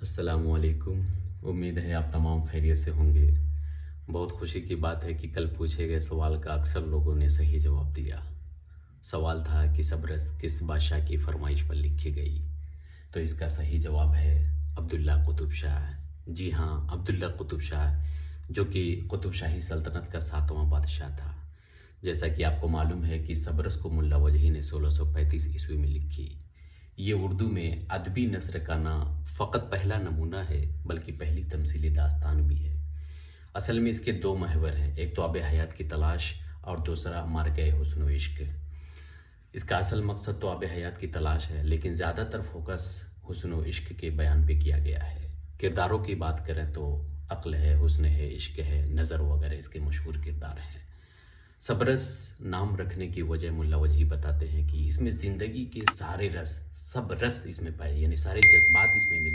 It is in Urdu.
السلام علیکم۔ امید ہے آپ تمام خیریت سے ہوں گے۔ بہت خوشی کی بات ہے کہ کل پوچھے گئے سوال کا اکثر لوگوں نے صحیح جواب دیا۔ سوال تھا کہ سبرس کس بادشاہ کی فرمائش پر لکھی گئی؟ تو اس کا صحیح جواب ہے عبداللہ قطب شاہ۔ جی ہاں، عبداللہ قطب شاہ، جو کہ قطب شاہی سلطنت کا 7واں بادشاہ تھا۔ جیسا کہ آپ کو معلوم ہے کہ سبرس کو ملا وجہی نے 1635 عیسوی میں لکھی۔ یہ اردو میں ادبی نثر کا نہ فقط پہلا نمونہ ہے بلکہ پہلی تمثیلی داستان بھی ہے۔ اصل میں اس کے دو محور ہیں، ایک تو آب حیات کی تلاش اور دوسرا مارکہ حسن و عشق۔ اس کا اصل مقصد تو آب حیات کی تلاش ہے، لیکن زیادہ تر فوکس حسن و عشق کے بیان پہ کیا گیا ہے۔ کرداروں کی بات کریں تو عقل ہے، حسن ہے، عشق ہے، نظر وغیرہ اس کے مشہور کردار ہیں۔ سبرس نام رکھنے کی وجہ ملا وجہی بتاتے ہیں کہ اس میں زندگی کے سارے رس، سب رس اس میں پائے، یعنی سارے جذبات اس میں